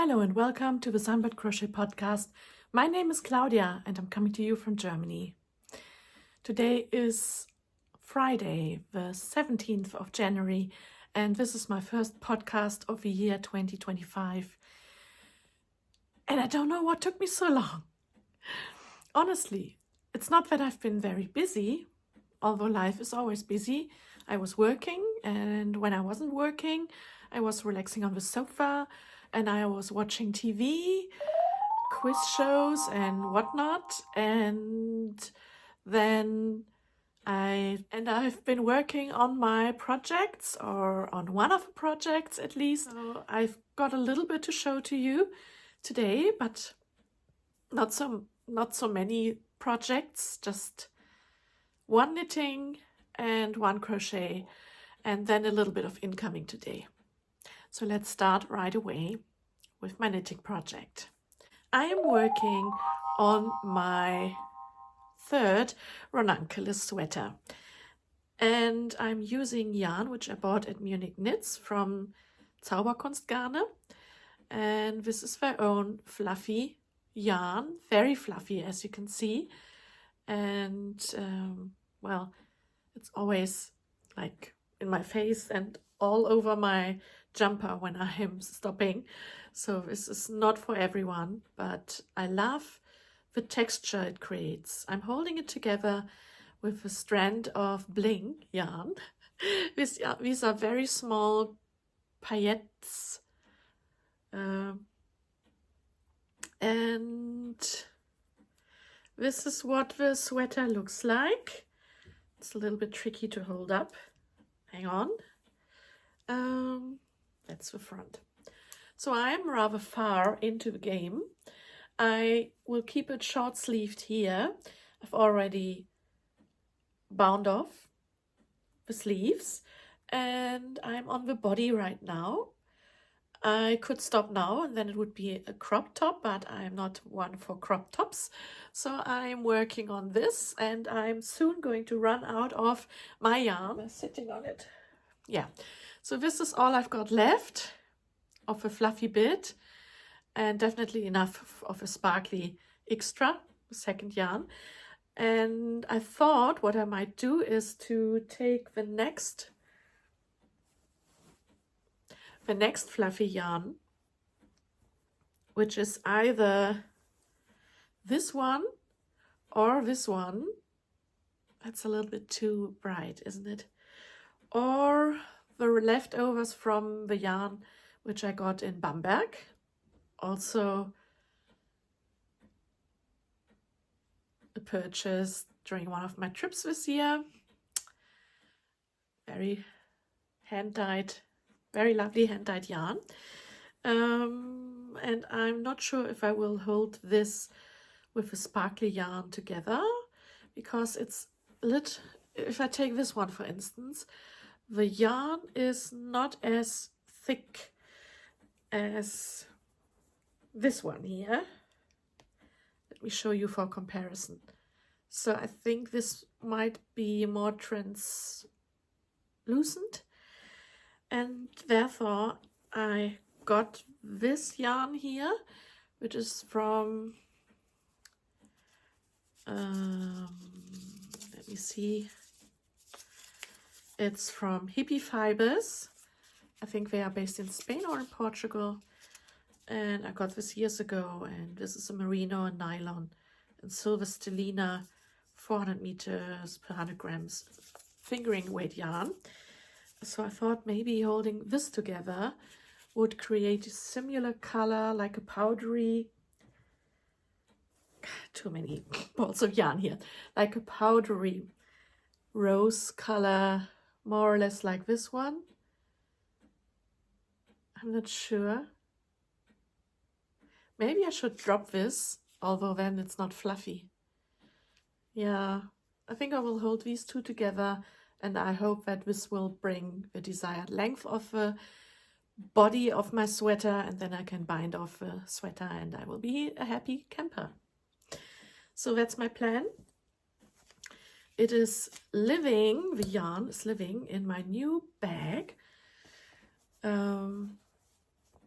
Hello and welcome to the Sunbirdcrochet podcast. My name is Claudia and I'm coming to you from Germany. Today is Friday, the 17th of January, and this is my first podcast of the year 2025. And I don't know what took me so long. Honestly, it's not that I've been very busy, although life is always busy. I was working, and when I wasn't working, I was relaxing on the sofa and I was watching TV, quiz shows and whatnot, and then I've been working on my projects, or on one of the projects at least. So I've got a little bit to show to you today, but not so many projects, just one knitting and one crochet, and then a little bit of incoming today. So let's start right away with my knitting project. I am working on my third ranunculus sweater, and I'm using yarn which I bought at Munich Knits from Zauberkunstgarne, and this is their own fluffy yarn, very fluffy as you can see, and well, it's always like in my face and all over my jumper when I'm stopping. So this is not for everyone, but I love the texture it creates. I'm holding it together with a strand of bling yarn. These are very small paillettes. And this is what the sweater looks like. It's a little bit tricky to hold up. Hang on. That's the front. So I'm rather far into the game. I will keep it short sleeved here. I've already bound off the sleeves and I'm on the body right now. I could stop now and then it would be a crop top, but I'm not one for crop tops. So I'm working on this and I'm soon going to run out of my yarn. I'm sitting on it. Yeah, so this is all I've got left of a fluffy bit, and definitely enough of a sparkly extra second yarn. And I thought what I might do is to take the next fluffy yarn, which is either this one or this one. That's a little bit too bright, isn't it? Or the leftovers from the yarn which I got in Bamberg, also a purchase during one of my trips this year. Very hand-dyed, very lovely hand-dyed yarn. And I'm not sure if I will hold this with a sparkly yarn together, because it's if I take this one for instance, the yarn is not as thick as this one here. Let me show you for comparison. So I think this might be more translucent, and therefore I got this yarn here, which is from let me see, it's from Hippie Fibers. I think they are based in Spain or in Portugal, and I got this years ago, and this is a merino and nylon and silver stellina 400 meters per 100 grams fingering weight yarn. So I thought maybe holding this together would create a similar color, like a powdery, too many balls of yarn here, like a powdery rose color, more or less like this one. I'm not sure. Maybe I should drop this, although then it's not fluffy. Yeah, I think I will hold these two together, and I hope that this will bring the desired length of the body of my sweater, and then I can bind off the sweater and I will be a happy camper. So that's my plan. It is living, the yarn is living in my new bag.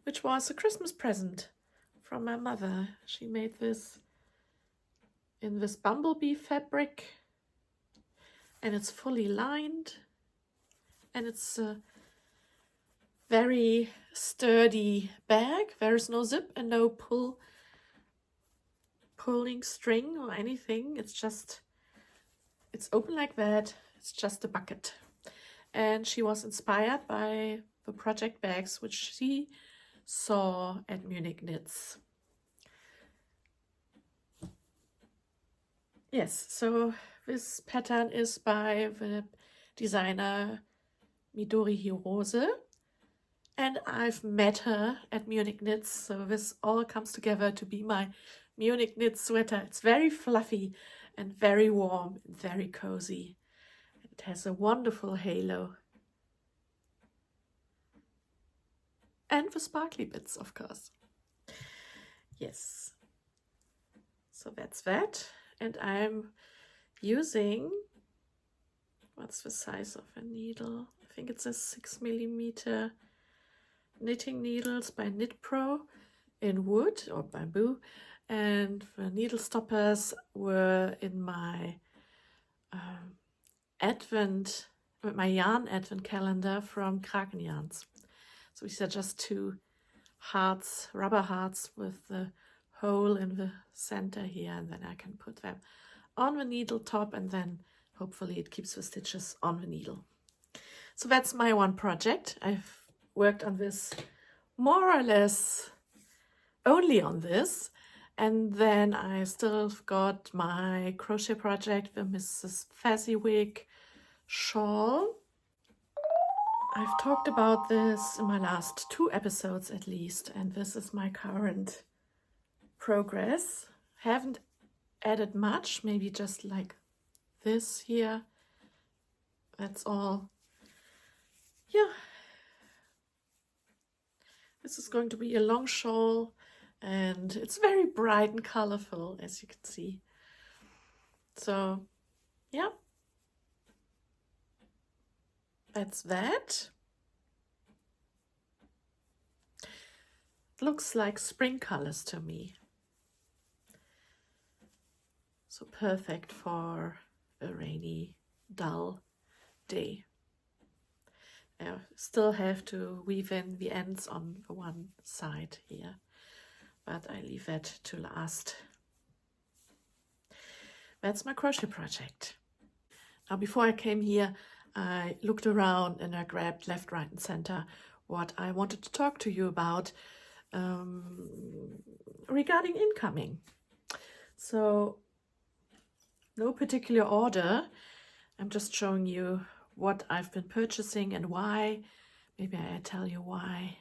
which was a Christmas present from my mother. She made this in this bumblebee fabric, and it's fully lined, and it's a very sturdy bag. There is no zip and no pulling string or anything. It's open like that. It's just a bucket. And she was inspired by the project bags which she saw at Munich Knits. Yes, so this pattern is by the designer Midori Hirose, and I've met her at Munich Knits, so this all comes together to be my Munich Knit sweater. It's very fluffy and very warm and very cozy. It has a wonderful halo. And the sparkly bits, of course. Yes. So that's that. And I'm using, what's the size of a needle? I think it's a 6mm knitting needles by Knit Pro in wood or bamboo. And the needle stoppers were in my my yarn advent calendar from Kraken Yarns. So these are just 2 hearts, rubber hearts with the hole in the center here, and then I can put them on the needle top, and then hopefully it keeps the stitches on the needle. So that's my one project. I've worked on this more or less only on this, and then I still got my crochet project, the Mrs. Fezziwig shawl. I've talked about this in my last 2 episodes at least, and this is my current progress. Haven't added much, maybe just like this here. That's all. Yeah. This is going to be a long shawl, and it's very bright and colorful, as you can see. So, yeah. That's that. Looks like spring colors to me. So perfect for a rainy, dull day. I still have to weave in the ends on the one side here, but I leave that to last. That's my crochet project. Now, before I came here, I looked around and I grabbed left, right, and center what I wanted to talk to you about regarding incoming. So, no particular order. I'm just showing you what I've been purchasing and why. Maybe I tell you why.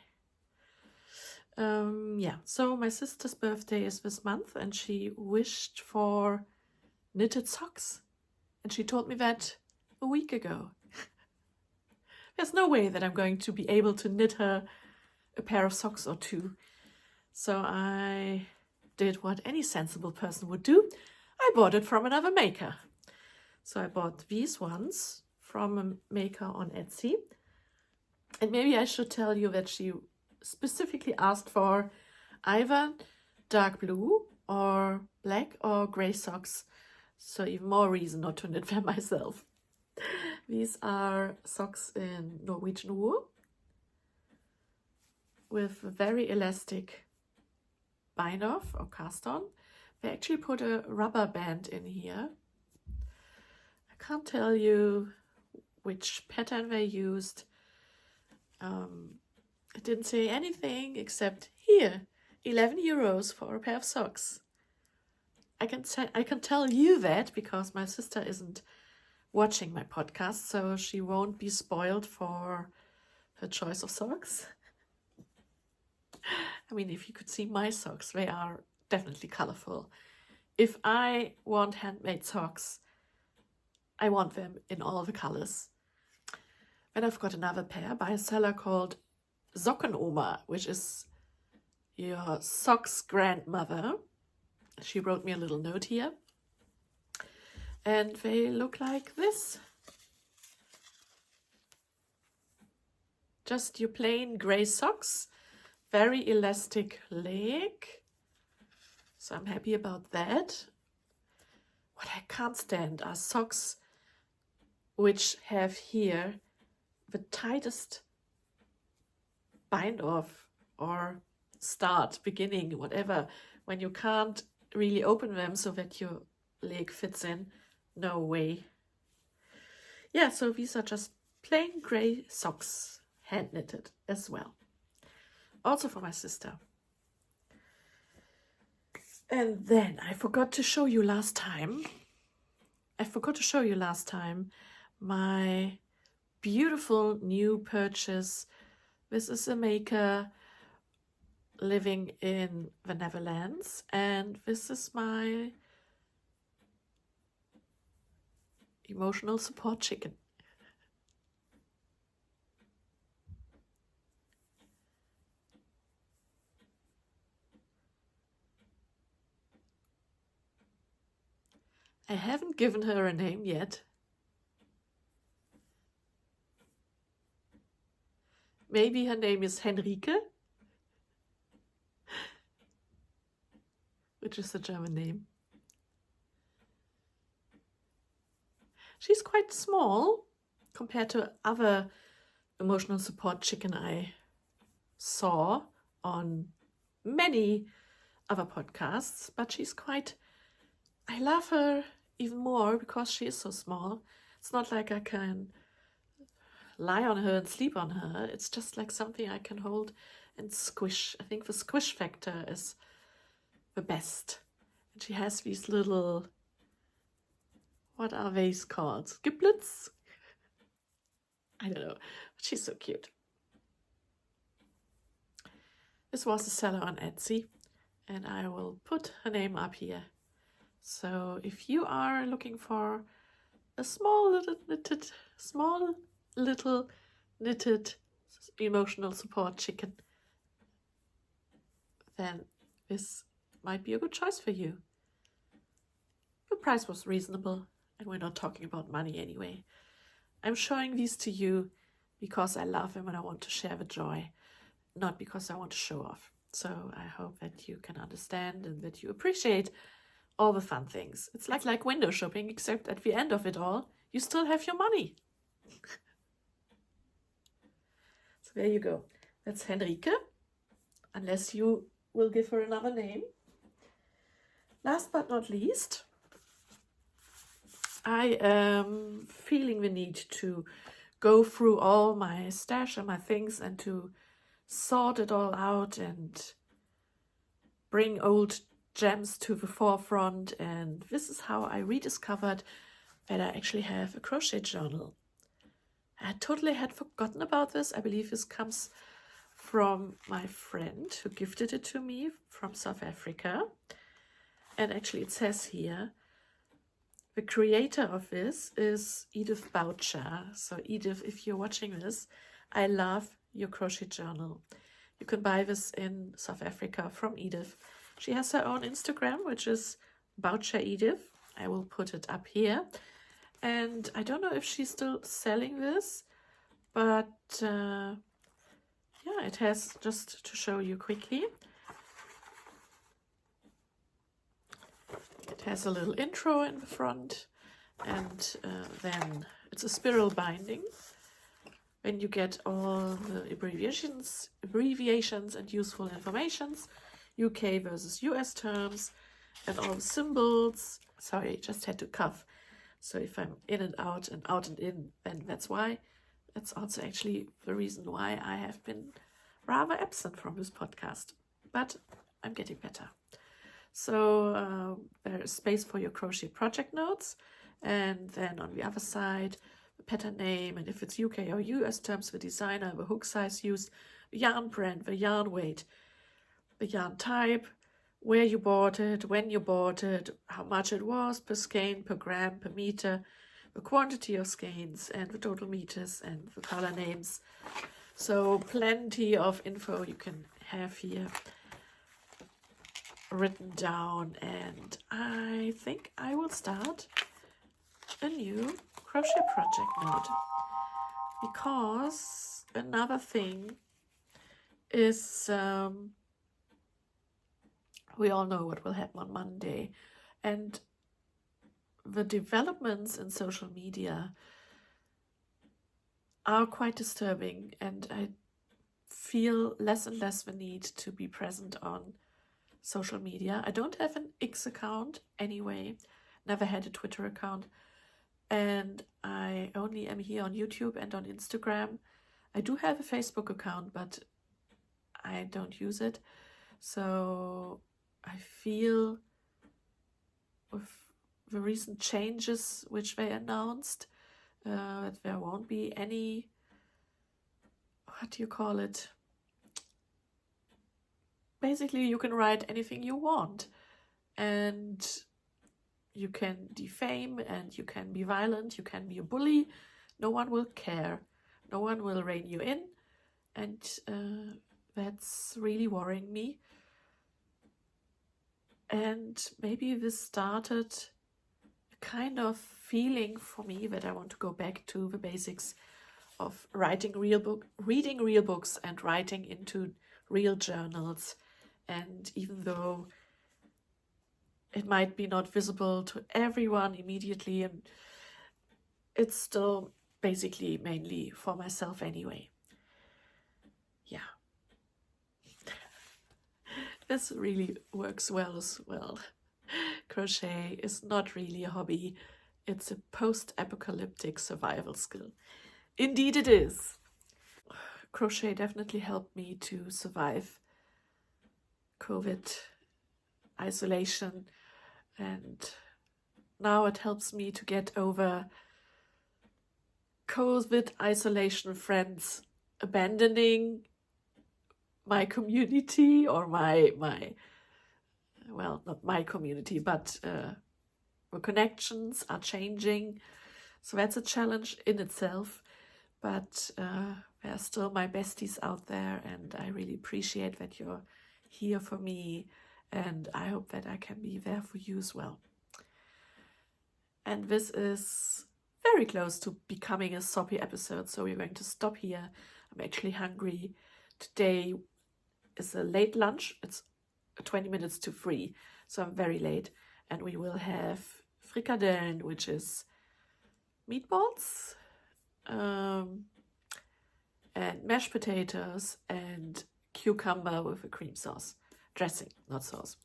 Yeah, so my sister's birthday is this month, and she wished for knitted socks. And she told me that a week ago. There's no way that I'm going to be able to knit her a pair of socks or 2. So I did what any sensible person would do. I bought it from another maker. So I bought these ones from a maker on Etsy. And maybe I should tell you that she specifically asked for either dark blue or black or gray socks. So even more reason not to knit them myself. These are socks in Norwegian wool with very elastic bind off or cast on. They actually put a rubber band in here. I can't tell you which pattern they used. It didn't say anything except here, 11 euros for a pair of socks. I can tell you that because my sister isn't watching my podcast, so she won't be spoiled for her choice of socks. I mean, if you could see my socks, they are definitely colorful. If I want handmade socks, I want them in all the colors. And I've got another pair by a seller called Sockenoma, which is your socks grandmother. She wrote me a little note here. And they look like this. Just your plain gray socks. very elastic leg, so I'm happy about that. What I can't stand are socks which have here the tightest bind off or start, beginning, whatever, when you can't really open them so that your leg fits in. No way. Yeah, so these are just plain gray socks, hand knitted as well. Also for my sister. And then I forgot to show you last time. My beautiful new purchase. This is a maker living in the Netherlands, and this is my emotional support chicken. I haven't given her a name yet. Maybe her name is Henrike, which is a German name. She's quite small compared to other emotional support chicken I saw on many other podcasts, but she's quite, I love her even more because she is so small. It's not like I can lie on her and sleep on her. It's just like something I can hold and squish. I think the squish factor is the best. And she has these little, what are these called? Giblets? I don't know. But she's so cute. This was a seller on Etsy, and I will put her name up here. So if you are looking for a small little knitted emotional support chicken, then this might be a good choice for you. The price was reasonable, and we're not talking about money anyway. I'm showing these to you because I love them and I want to share the joy, not because I want to show off. So I hope that you can understand and that you appreciate all the fun things. It's like window shopping, except at the end of it all, you still have your money. So there you go. That's Henrike, unless you will give her another name. Last but not least, I am feeling the need to go through all my stash and my things and to sort it all out and bring old gems to the forefront. And this is how I rediscovered that I actually have a crochet journal. I totally had forgotten about this. I believe this comes from my friend who gifted it to me from South Africa. And actually it says here, the creator of this is Edith Boucher. So Edith, if you're watching this, I love your crochet journal. You can buy this in South Africa from Edith. She has her own Instagram, which is Boucher Edith. I will put it up here. And I don't know if she's still selling this, but yeah, it has, just to show you quickly, it has a little intro in the front, and then it's a spiral binding. When you get all the abbreviations and useful informations, UK versus US terms, and all the symbols. Sorry, just had to cough. So if I'm in and out and in, then that's why. That's also actually the reason why I have been rather absent from this podcast. But I'm getting better. So there is space for your crochet project notes. And then on the other side, the pattern name, and if it's UK or US terms, the designer, the hook size used, the yarn brand, the yarn weight, the yarn type, where you bought it, when you bought it, how much it was per skein, per gram, per meter, the quantity of skeins, and the total meters, and the color names. So plenty of info you can have here written down. And I think I will start a new crochet project note, because another thing is we all know what will happen on Monday, and the developments in social media are quite disturbing, and I feel less and less the need to be present on social media. I don't have an X account anyway, never had a Twitter account, and I only am here on YouTube and on Instagram. I do have a Facebook account, but I don't use it. So I feel with the recent changes which they announced, that there won't be any, what do you call it? Basically, you can write anything you want, and you can defame, and you can be violent, you can be a bully. No one will care. No one will rein you in, and that's really worrying me. And maybe this started a kind of feeling for me that I want to go back to the basics of reading real books and writing into real journals. And even though it might be not visible to everyone immediately, and it's still basically mainly for myself anyway. Yeah. This really works well as well. Crochet is not really a hobby. It's a post-apocalyptic survival skill. Indeed it is. Crochet definitely helped me to survive COVID isolation, and now it helps me to get over COVID isolation friends abandoning my community, or my well, not my community, but the connections are changing. So that's a challenge in itself, but there are still my besties out there, and I really appreciate that you're here for me, and I hope that I can be there for you as well. And this is very close to becoming a soppy episode, so we're going to stop here. I'm actually hungry. Today is a late lunch. It's 20 minutes to 3, so I'm very late, and we will have frikadellen, which is meatballs, and mashed potatoes and cucumber with a cream sauce. Dressing, not sauce.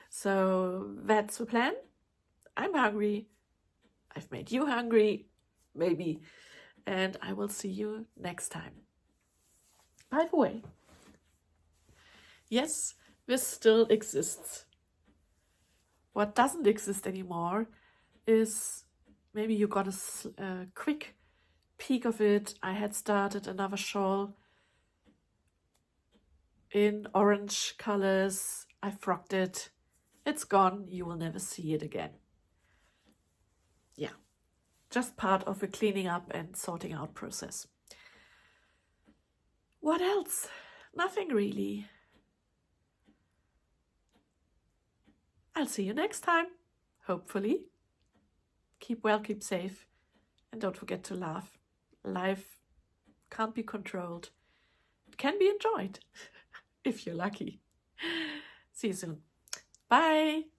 So that's the plan. I'm hungry. I've made you hungry, maybe. And I will see you next time. By the way, yes, this still exists. What doesn't exist anymore is, maybe you got a quick peek of it. I had started another shawl in orange colors. I frocked it. It's gone. You will never see it again. Yeah, just part of the cleaning up and sorting out process. What else? Nothing really. I'll see you next time, hopefully. Keep well, keep safe, and don't forget to laugh. Life can't be controlled. It can be enjoyed, if you're lucky. See you soon. Bye.